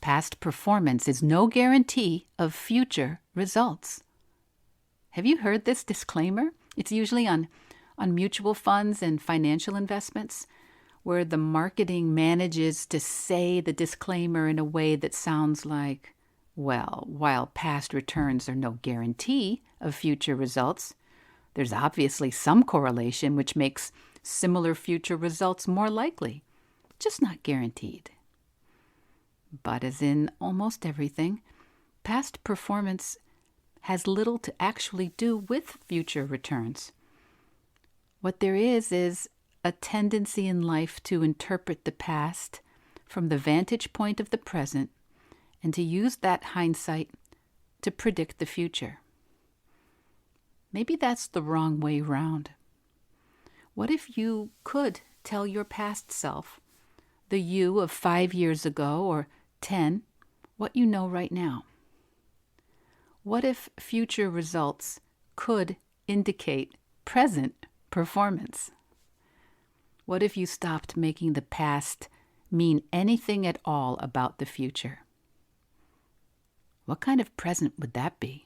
Past performance is no guarantee of future results. Have you heard this disclaimer? It's usually on mutual funds and financial investments, where the marketing manages to say the disclaimer in a way that sounds like, well, while past returns are no guarantee of future results, there's obviously some correlation which makes similar future results more likely, just not guaranteed. But as in almost everything, past performance has little to actually do with future returns. What there is a tendency in life to interpret the past from the vantage point of the present and to use that hindsight to predict the future. Maybe that's the wrong way round. What if you could tell your past self, the you of 5 years ago or 10, what you know right now? What if future results could indicate present performance? What if you stopped making the past mean anything at all about the future? What kind of present would that be?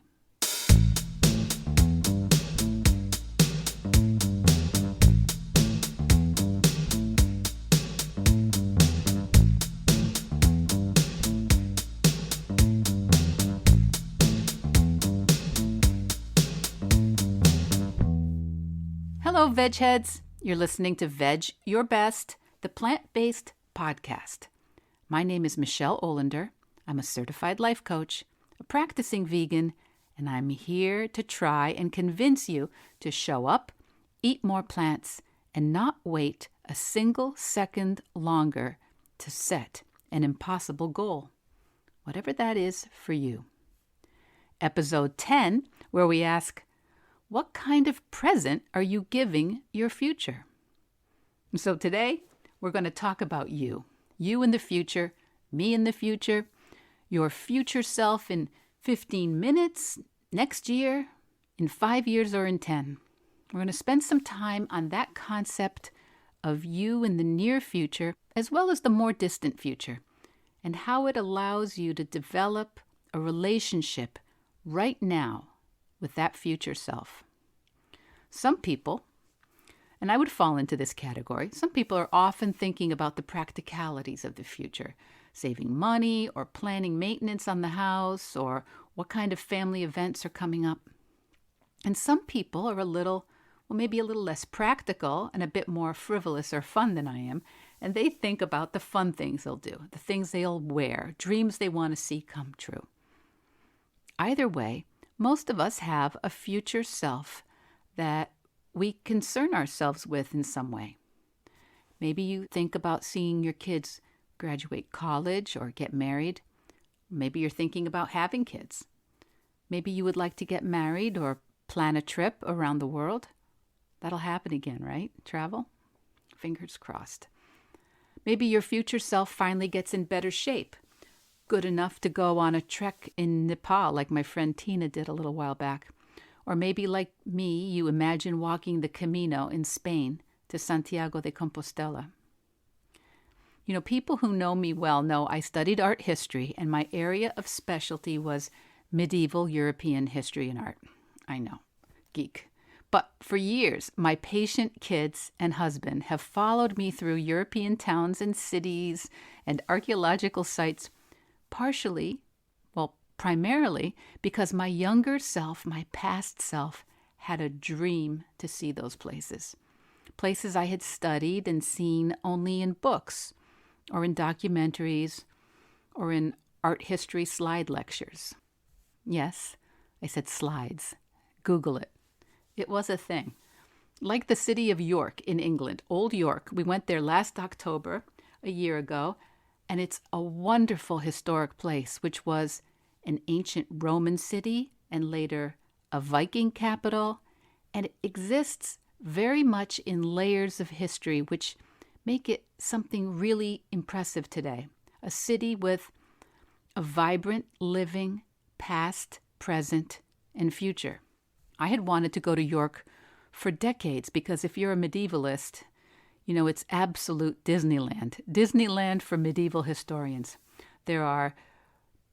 Hello, Veg Heads. You're listening to Vedge Your Best, the plant-based podcast. My name is Michelle Olander. I'm a certified life coach, a practicing vegan, and I'm here to try and convince you to show up, eat more plants, and not wait a single second longer to set an impossible goal, whatever that is for you. Episode 10, where we ask, what kind of present are you giving your future? So today, we're going to talk about you in the future, me in the future, your future self in 15 minutes, next year, in 5 years, or in 10. We're going to spend some time on that concept of you in the near future, as well as the more distant future, and how it allows you to develop a relationship right now with that future self. Some people, and I would fall into this category, some people are often thinking about the practicalities of the future, saving money or planning maintenance on the house or what kind of family events are coming up. And some people are maybe a little less practical and a bit more frivolous or fun than I am, and they think about the fun things they'll do, the things they'll wear, dreams they want to see come true. Either way, most of us have a future self that we concern ourselves with in some way. Maybe you think about seeing your kids graduate college or get married. Maybe you're thinking about having kids. Maybe you would like to get married or plan a trip around the world. That'll happen again, right? Travel? Fingers crossed. Maybe your future self finally gets in better shape, good enough to go on a trek in Nepal like my friend Tina did a little while back. Or maybe like me, you imagine walking the Camino in Spain to Santiago de Compostela. You know, people who know me well know I studied art history, and my area of specialty was medieval European history and art. I know, geek. But for years, my patient kids and husband have followed me through European towns and cities and archaeological sites, primarily because my younger self, my past self, had a dream to see those places. Places I had studied and seen only in books or in documentaries or in art history slide lectures. Yes, I said slides. Google it. It was a thing. Like the city of York in England, Old York. We went there last October, a year ago, and it's a wonderful historic place, which was an ancient Roman city and later a Viking capital, and it exists very much in layers of history, which make it something really impressive today. A city with a vibrant, living past, present, and future. I had wanted to go to York for decades because if you're a medievalist, you know, it's absolute Disneyland. Disneyland for medieval historians. There are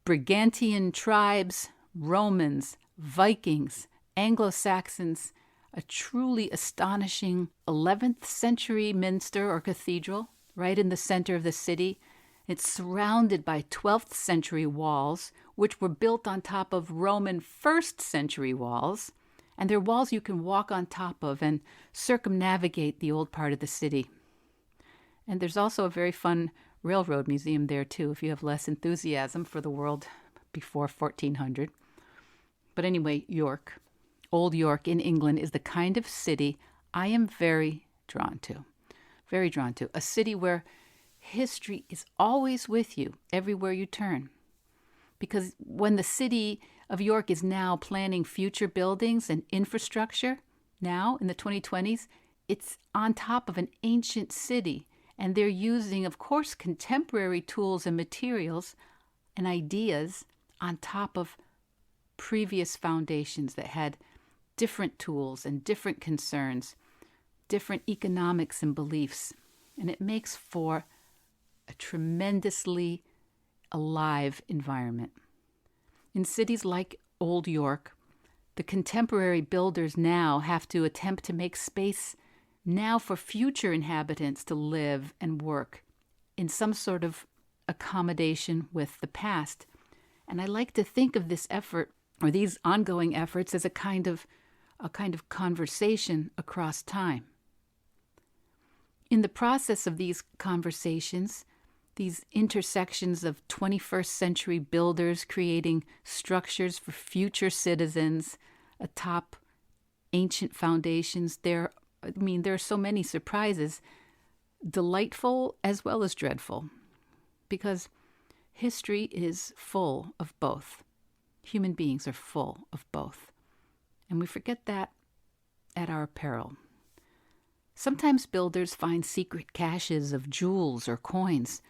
Brigantian tribes, Romans, Vikings, Anglo-Saxons, a truly astonishing 11th century minster or cathedral right in the center of the city. It's surrounded by 12th century walls, which were built on top of Roman 1st century walls. And they're walls you can walk on top of and circumnavigate the old part of the city. And there's also a very fun railroad museum there, too, if you have less enthusiasm for the world before 1400. But anyway, York, Old York in England, is the kind of city I am very drawn to. Very drawn to. A city where history is always with you everywhere you turn. Because when the city of York is now planning future buildings and infrastructure, now in the 2020s, it's on top of an ancient city. And they're using, of course, contemporary tools and materials and ideas on top of previous foundations that had different tools and different concerns, different economics and beliefs. And it makes for a tremendously alive environment. In cities like Old York, the contemporary builders now have to attempt to make space now for future inhabitants to live and work in some sort of accommodation with the past. And I like to think of this effort, or these ongoing efforts, as a kind of conversation across time. In the process of these conversations, these intersections of 21st century builders creating structures for future citizens atop ancient foundations, there are so many surprises, delightful as well as dreadful, because history is full of both. Human beings are full of both. And we forget that at our peril. Sometimes builders find secret caches of jewels or coins.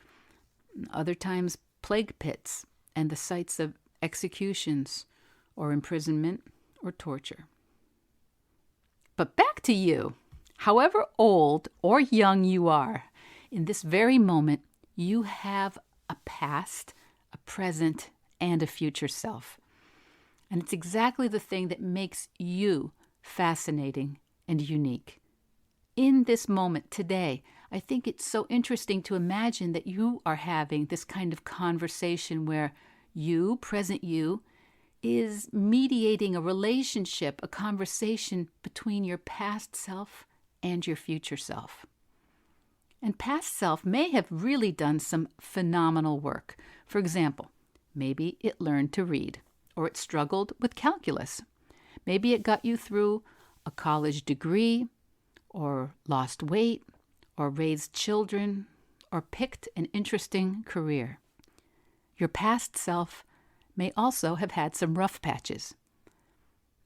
Other times, plague pits and the sites of executions or imprisonment or torture. But back to you. However old or young you are, in this very moment, you have a past, a present, and a future self. And it's exactly the thing that makes you fascinating and unique. In this moment today, I think it's so interesting to imagine that you are having this kind of conversation where you, present you, is mediating a relationship, a conversation between your past self and your future self. And past self may have really done some phenomenal work. For example, maybe it learned to read, or it struggled with calculus. Maybe it got you through a college degree, or lost weight, or raised children, or picked an interesting career. Your past self may also have had some rough patches.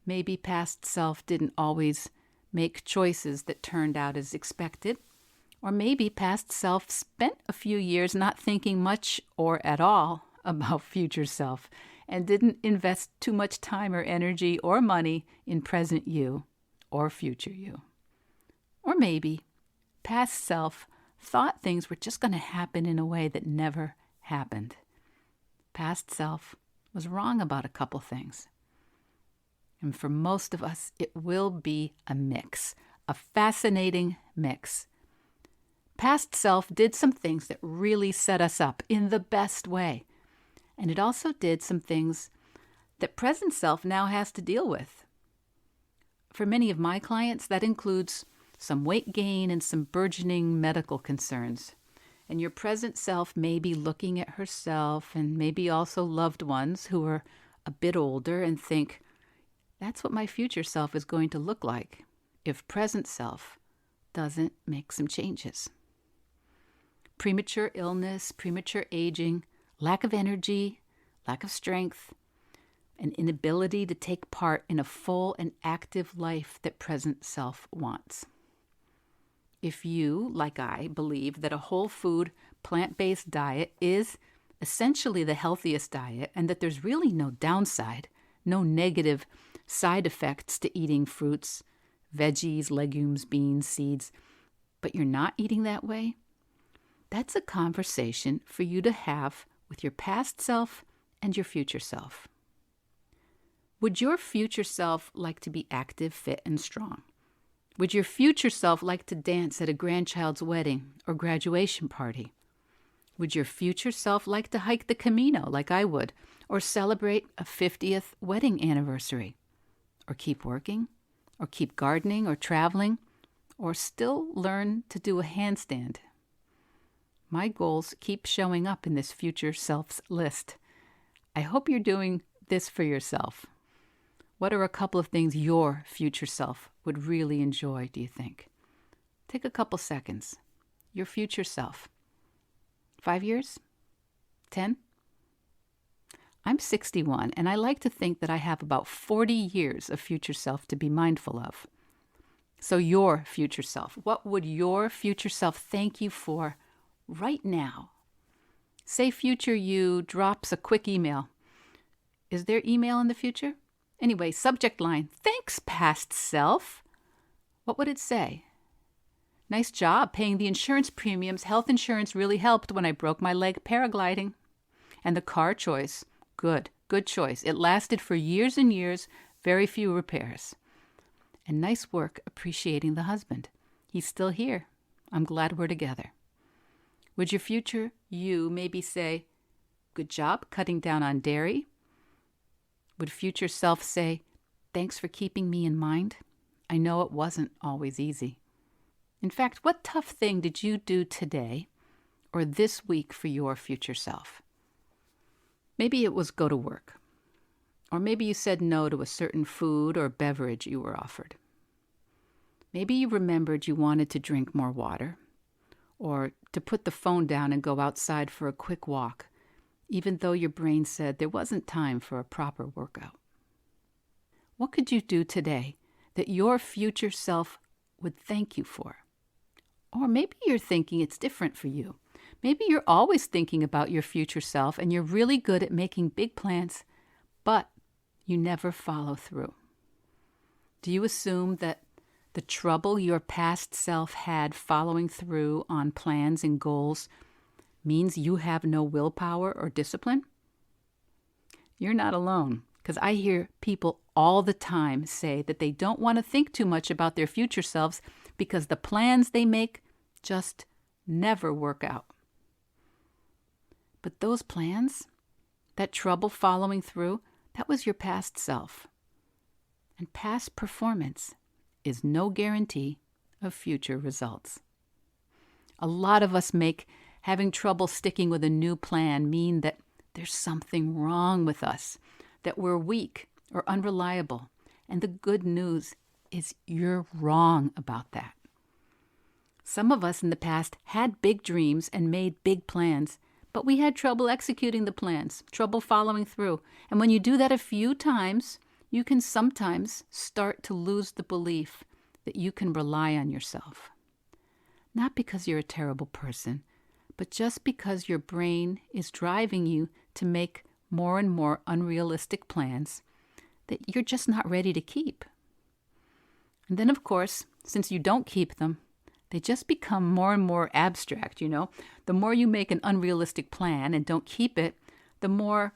Maybe past self didn't always make choices that turned out as expected, or maybe past self spent a few years not thinking much or at all about future self and didn't invest too much time or energy or money in present you or future you. Or maybe past self thought things were just going to happen in a way that never happened. Past self was wrong about a couple things. And for most of us, it will be a mix, a fascinating mix. Past self did some things that really set us up in the best way. And it also did some things that present self now has to deal with. For many of my clients, that includes some weight gain and some burgeoning medical concerns. And your present self may be looking at herself and maybe also loved ones who are a bit older and think, that's what my future self is going to look like if present self doesn't make some changes. Premature illness, premature aging, lack of energy, lack of strength, an inability to take part in a full and active life that present self wants. If you, like I, believe that a whole food, plant-based diet is essentially the healthiest diet and that there's really no downside, no negative side effects to eating fruits, veggies, legumes, beans, seeds, but you're not eating that way, that's a conversation for you to have with your past self and your future self. Would your future self like to be active, fit, and strong? Would your future self like to dance at a grandchild's wedding or graduation party? Would your future self like to hike the Camino like I would, or celebrate a 50th wedding anniversary? Or keep working? Or keep gardening or traveling? Or still learn to do a handstand? My goals keep showing up in this future self's list. I hope you're doing this for yourself. What are a couple of things your future self would really enjoy, do you think? Take a couple seconds. Your future self. 5 years? 10? I'm 61, and I like to think that I have about 40 years of future self to be mindful of. So your future self, what would your future self thank you for right now? Say future you drops a quick email. Is there email in the future? Anyway, subject line, thanks, past self. What would it say? Nice job paying the insurance premiums. Health insurance really helped when I broke my leg paragliding. And the car choice, good choice. It lasted for years and years, very few repairs. And nice work appreciating the husband. He's still here. I'm glad we're together. Would your future you maybe say, good job cutting down on dairy? Would future self say, thanks for keeping me in mind? I know it wasn't always easy. In fact, what tough thing did you do today or this week for your future self? Maybe it was go to work. Or maybe you said no to a certain food or beverage you were offered. Maybe you remembered you wanted to drink more water, or to put the phone down and go outside for a quick walk, even though your brain said there wasn't time for a proper workout. What could you do today that your future self would thank you for? Or maybe you're thinking it's different for you. Maybe you're always thinking about your future self and you're really good at making big plans, but you never follow through. Do you assume that the trouble your past self had following through on plans and goals means you have no willpower or discipline? You're not alone, because I hear people all the time say that they don't want to think too much about their future selves because the plans they make just never work out. But those plans, that trouble following through, that was your past self. And past performance is no guarantee of future results. A lot of us make having trouble sticking with a new plan mean that there's something wrong with us, that we're weak or unreliable. And the good news is you're wrong about that. Some of us in the past had big dreams and made big plans, but we had trouble executing the plans, trouble following through. And when you do that a few times, you can sometimes start to lose the belief that you can rely on yourself. Not because you're a terrible person, but just because your brain is driving you to make more and more unrealistic plans that you're just not ready to keep. And then, of course, since you don't keep them, they just become more and more abstract, The more you make an unrealistic plan and don't keep it, the more,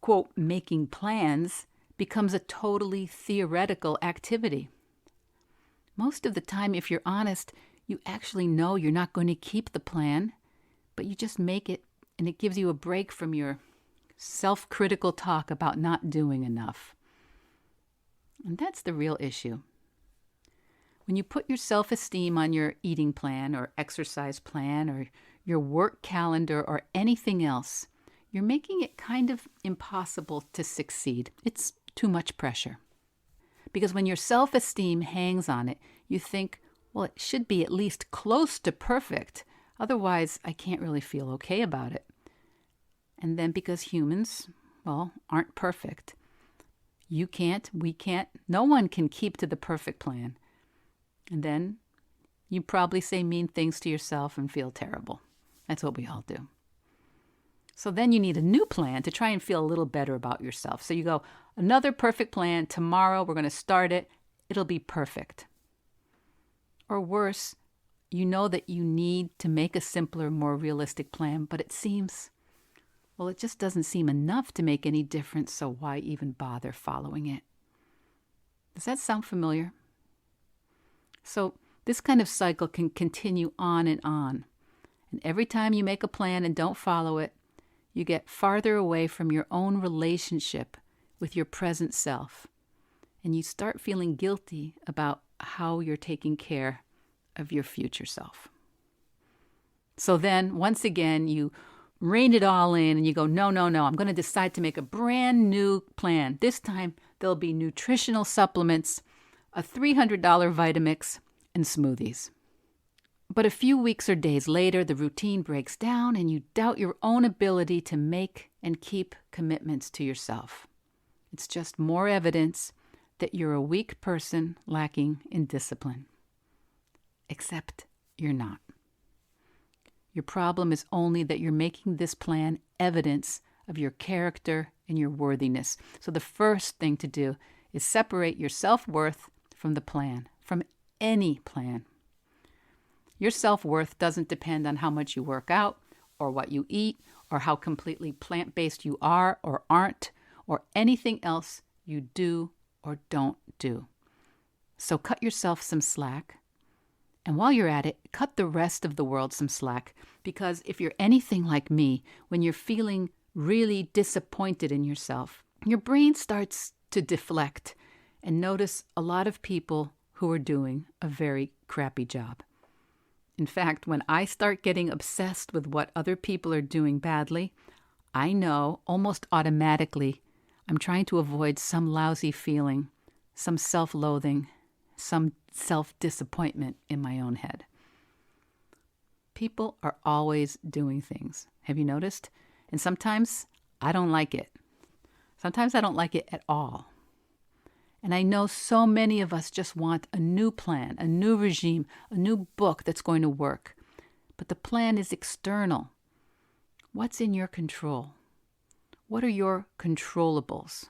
quote, making plans becomes a totally theoretical activity. Most of the time, if you're honest, you actually know you're not going to keep the plan, but you just make it, and it gives you a break from your self-critical talk about not doing enough. And that's the real issue. When you put your self-esteem on your eating plan or exercise plan or your work calendar or anything else, you're making it kind of impossible to succeed. It's too much pressure. Because when your self-esteem hangs on it, you think, well, it should be at least close to perfect. Otherwise, I can't really feel okay about it. And then because humans, aren't perfect, you can't, we can't, no one can keep to the perfect plan. And then you probably say mean things to yourself and feel terrible. That's what we all do. So then you need a new plan to try and feel a little better about yourself. So you go, another perfect plan. Tomorrow we're going to start it. It'll be perfect. Or worse, you know that you need to make a simpler, more realistic plan, but it seems, well, it just doesn't seem enough to make any difference, so why even bother following it? Does that sound familiar? So this kind of cycle can continue on. And every time you make a plan and don't follow it, you get farther away from your own relationship with your present self. And you start feeling guilty about how you're taking care of your future self. So then, once again, you rein it all in and you go, no, I'm going to decide to make a brand new plan. This time, there'll be nutritional supplements, a $300 Vitamix, and smoothies. But a few weeks or days later, the routine breaks down and you doubt your own ability to make and keep commitments to yourself. It's just more evidence that you're a weak person lacking in discipline. Except you're not. Your problem is only that you're making this plan evidence of your character and your worthiness. So the first thing to do is separate your self-worth from the plan, from any plan. Your self-worth doesn't depend on how much you work out or what you eat or how completely plant-based you are or aren't or anything else you do or don't do. So cut yourself some slack. And while you're at it, cut the rest of the world some slack. Because if you're anything like me, when you're feeling really disappointed in yourself, your brain starts to deflect and notice a lot of people who are doing a very crappy job. In fact, when I start getting obsessed with what other people are doing badly, I know almost automatically I'm trying to avoid some lousy feeling, some self-loathing, some self-disappointment in my own head. People are always doing things. Have you noticed? And sometimes I don't like it. Sometimes I don't like it at all. And I know so many of us just want a new plan, a new regime, a new book that's going to work. But the plan is external. What's in your control? What are your controllables?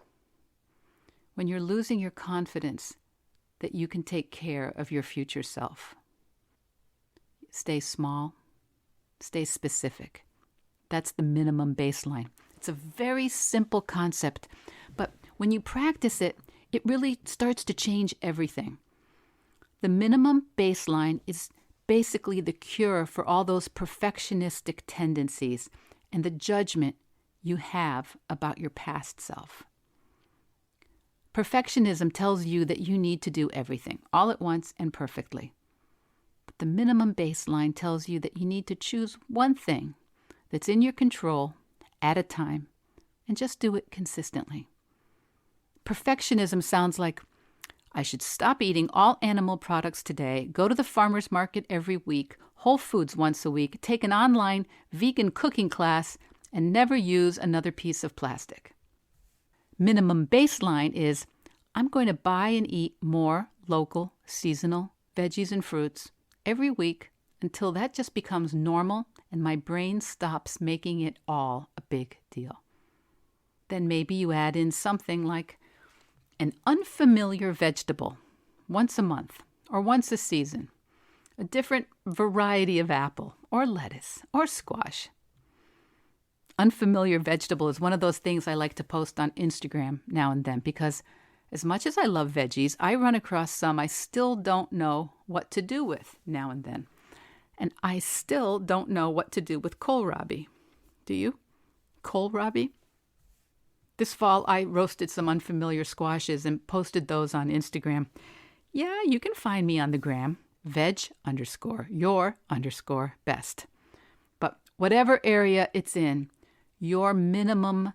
When you're losing your confidence that you can take care of your future self, stay small, stay specific. That's the minimum baseline. It's a very simple concept, but when you practice it, it really starts to change everything. The minimum baseline is basically the cure for all those perfectionistic tendencies and the judgment you have about your past self. Perfectionism tells you that you need to do everything all at once and perfectly. But the minimum baseline tells you that you need to choose one thing that's in your control at a time and just do it consistently. Perfectionism sounds like, I should stop eating all animal products today, go to the farmer's market every week, Whole Foods once a week, take an online vegan cooking class, and never use another piece of plastic. Minimum baseline is, I'm going to buy and eat more local, seasonal veggies and fruits every week until that just becomes normal and my brain stops making it all a big deal. Then maybe you add in something like an unfamiliar vegetable once a month or once a season, a different variety of apple or lettuce or squash. Unfamiliar vegetable is one of those things I like to post on Instagram now and then because as much as I love veggies, I run across some I still don't know what to do with now and then. And I still don't know what to do with kohlrabi. Do you? Kohlrabi? This fall, I roasted some unfamiliar squashes and posted those on Instagram. Yeah, you can find me on the gram, Vedge_your_best. But whatever area it's in, your minimum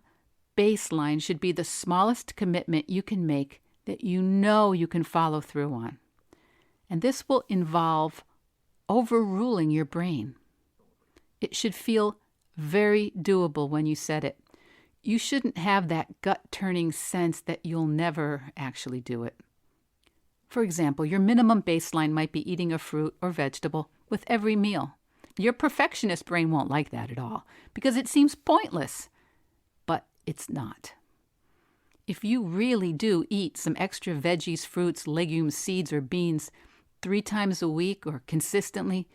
baseline should be the smallest commitment you can make that you know you can follow through on. And this will involve overruling your brain. It should feel very doable when you set it. You shouldn't have that gut-turning sense that you'll never actually do it. For example, your minimum baseline might be eating a fruit or vegetable with every meal. Your perfectionist brain won't like that at all because it seems pointless, but it's not. If you really do eat some extra veggies, fruits, legumes, seeds, or beans 3 times a week or consistently,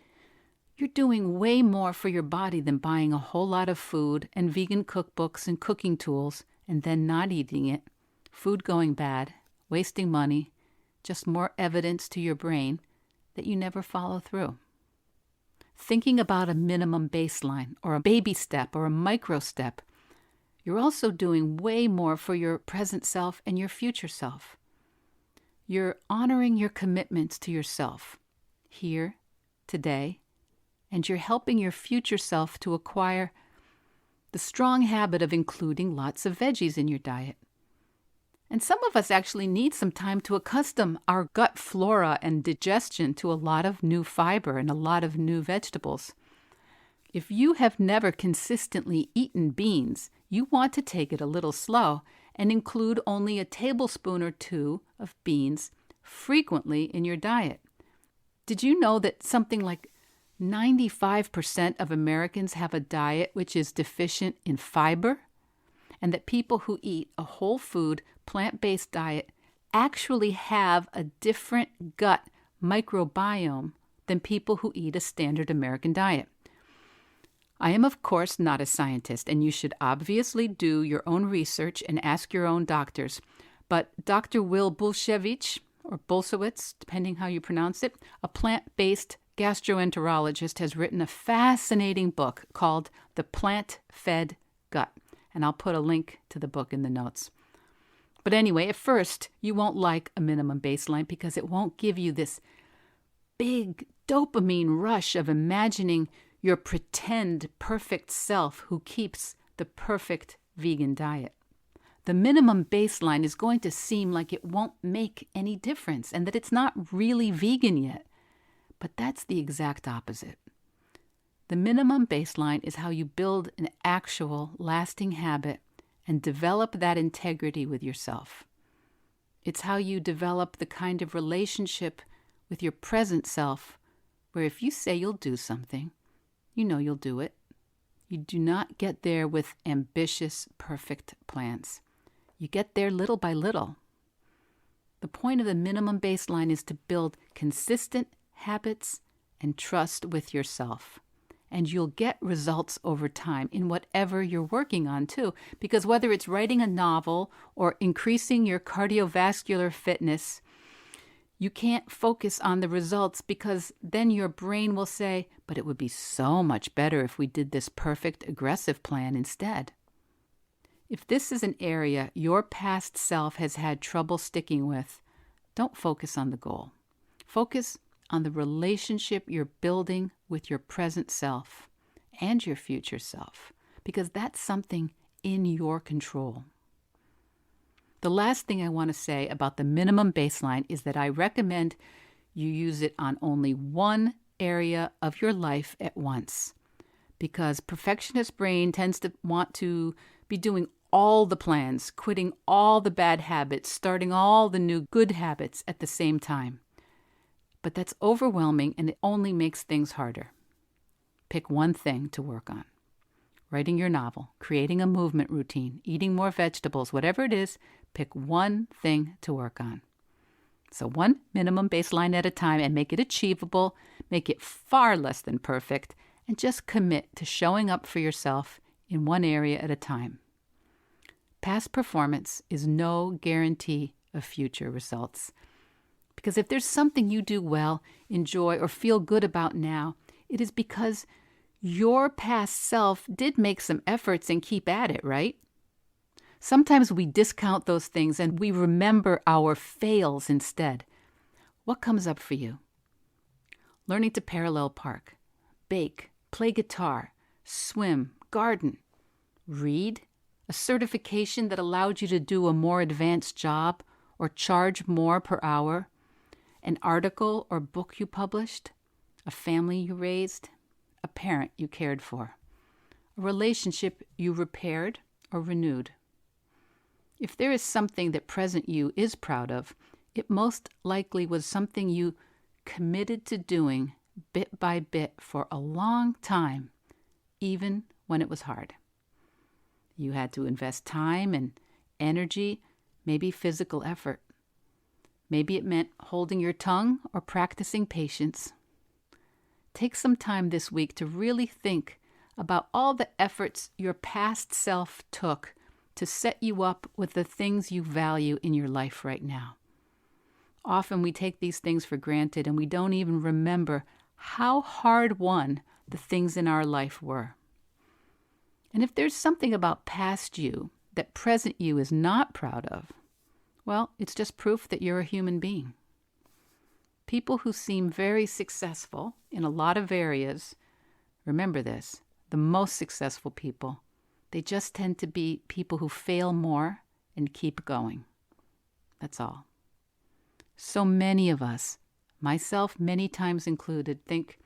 You're doing way more for your body than buying a whole lot of food and vegan cookbooks and cooking tools and then not eating it, food going bad, wasting money, just more evidence to your brain that you never follow through. Thinking about a minimum baseline or a baby step or a micro step, you're also doing way more for your present self and your future self. You're honoring your commitments to yourself here, today, and you're helping your future self to acquire the strong habit of including lots of veggies in your diet. And some of us actually need some time to accustom our gut flora and digestion to a lot of new fiber and a lot of new vegetables. If you have never consistently eaten beans, you want to take it a little slow and include only a tablespoon or two of beans frequently in your diet. Did you know that something like 95% of Americans have a diet which is deficient in fiber? And that people who eat a whole food, plant-based diet actually have a different gut microbiome than people who eat a standard American diet. I am, of course, not a scientist, and you should obviously do your own research and ask your own doctors. But Dr. Will Bulsiewicz, or Bulsiewicz, depending how you pronounce it, a plant-based gastroenterologist, has written a fascinating book called The Plant-Fed Gut. And I'll put a link to the book in the notes. But anyway, at first, you won't like a minimum baseline because it won't give you this big dopamine rush of imagining your pretend perfect self who keeps the perfect vegan diet. The minimum baseline is going to seem like it won't make any difference and that it's not really vegan yet. But that's the exact opposite. The minimum baseline is how you build an actual lasting habit and develop that integrity with yourself. It's how you develop the kind of relationship with your present self where if you say you'll do something, you know you'll do it. You do not get there with ambitious, perfect plans. You get there little by little. The point of the minimum baseline is to build consistent habits and trust with yourself. And you'll get results over time in whatever you're working on too. Because whether it's writing a novel or increasing your cardiovascular fitness, you can't focus on the results because then your brain will say, but it would be so much better if we did this perfect aggressive plan instead. If this is an area your past self has had trouble sticking with, don't focus on the goal. Focus on the relationship you're building with your present self and your future self, because that's something in your control. The last thing I want to say about the minimum baseline is that I recommend you use it on only one area of your life at once, because perfectionist brain tends to want to be doing all the plans, quitting all the bad habits, starting all the new good habits at the same time. But that's overwhelming and it only makes things harder. Pick one thing to work on. Writing your novel, creating a movement routine, eating more vegetables, whatever it is, pick one thing to work on. So one minimum baseline at a time and make it achievable, make it far less than perfect, and just commit to showing up for yourself in one area at a time. Past performance is no guarantee of future results. Because if there's something you do well, enjoy, or feel good about now, it is because your past self did make some efforts and keep at it, right? Sometimes we discount those things and we remember our fails instead. What comes up for you? Learning to parallel park, bake, play guitar, swim, garden, read, a certification that allowed you to do a more advanced job or charge more per hour, an article or book you published, a family you raised, a parent you cared for, a relationship you repaired or renewed. If there is something that present you is proud of, it most likely was something you committed to doing bit by bit for a long time, even when it was hard. You had to invest time and energy, maybe physical effort. Maybe it meant holding your tongue or practicing patience. take some time this week to really think about all the efforts your past self took to set you up with the things you value in your life right now. Often we take these things for granted and we don't even remember how hard-won the things in our life were. And if there's something about past you that present you is not proud of, well, it's just proof that you're a human being. People who seem very successful in a lot of areas, remember this, the most successful people, they just tend to be people who fail more and keep going. That's all. So many of us, myself many times included, think,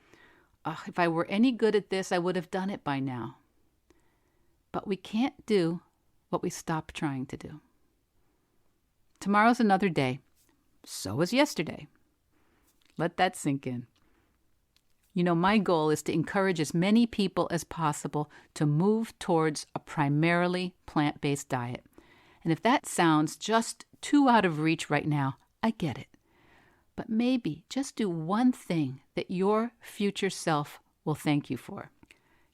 if I were any good at this, I would have done it by now. But we can't do what we stop trying to do. Tomorrow's another day. So was yesterday. Let that sink in. You know, my goal is to encourage as many people as possible to move towards a primarily plant-based diet. And if that sounds just too out of reach right now, I get it. But maybe just do one thing that your future self will thank you for.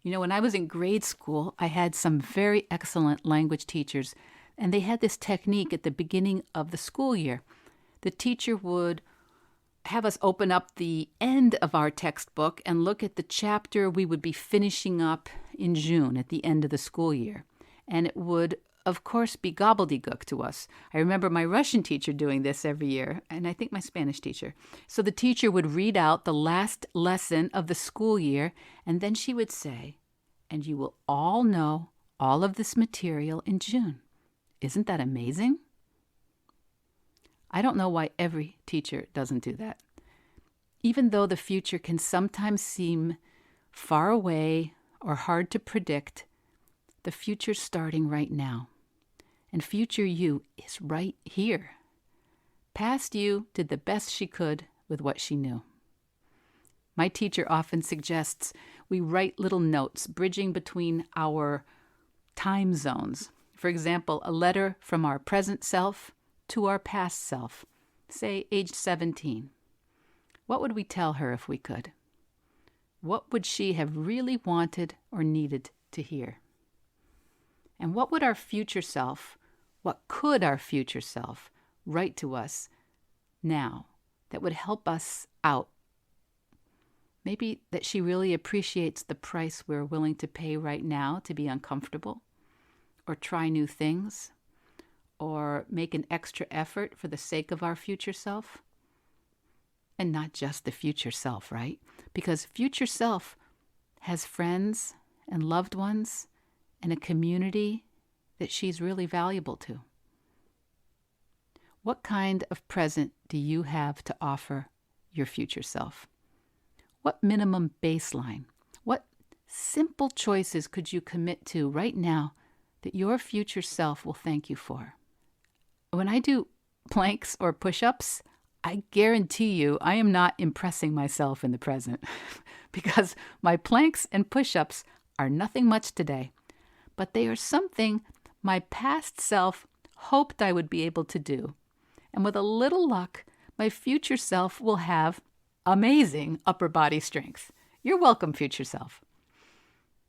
You know, when I was in grade school, I had some very excellent language teachers, and they had this technique at the beginning of the school year. The teacher would have us open up the end of our textbook and look at the chapter we would be finishing up in June at the end of the school year. And it would, of course, be gobbledygook to us. I remember my Russian teacher doing this every year, and I think my Spanish teacher. So the teacher would read out the last lesson of the school year, and then she would say, "And you will all know all of this material in June." Isn't that amazing? I don't know why every teacher doesn't do that. Even though the future can sometimes seem far away or hard to predict, the future's starting right now. And future you is right here. Past you did the best she could with what she knew. My teacher often suggests we write little notes bridging between our time zones. For example, a letter from our present self to our past self, say age 17. What would we tell her if we could? What would she have really wanted or needed to hear? And what would our future self, what could our future self write to us now that would help us out? Maybe that she really appreciates the price we're willing to pay right now to be uncomfortable, or try new things, or make an extra effort for the sake of our future self. And not just the future self, right? Because future self has friends and loved ones and a community that she's really valuable to. What kind of present do you have to offer your future self? What minimum baseline, what simple choices could you commit to right now that your future self will thank you for? When I do planks or push-ups, I guarantee you I am not impressing myself in the present because my planks and push-ups are nothing much today, but they are something my past self hoped I would be able to do. And with a little luck, my future self will have amazing upper body strength. You're welcome, future self.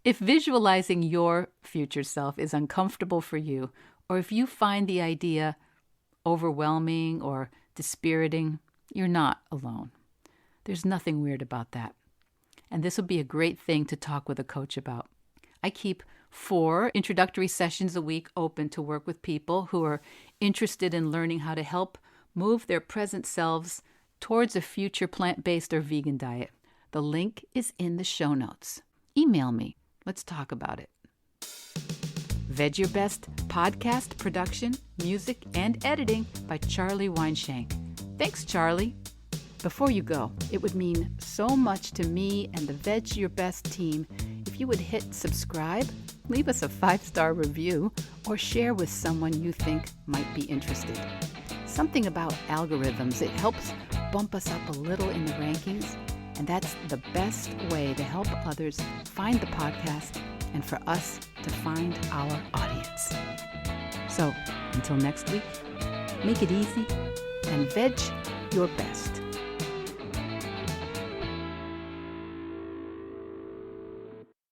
If visualizing your future self is uncomfortable for you, or if you find the idea overwhelming or dispiriting, you're not alone. There's nothing weird about that. And this would be a great thing to talk with a coach about. I keep 4 introductory sessions a week open to work with people who are interested in learning how to help move their present selves towards a future plant-based or vegan diet. The link is in the show notes. Email me. Let's talk about it. Vedge Your Best podcast production, music, and editing by Charlie Weinshank. Thanks, Charlie. Before you go, it would mean so much to me and the Vedge Your Best team if you would hit subscribe, leave us a 5-star review, or share with someone you think might be interested. Something about algorithms, it helps bump us up a little in the rankings, and that's the best way to help others find the podcast and for us to find our audience. So, until next week, make it easy and veg your best.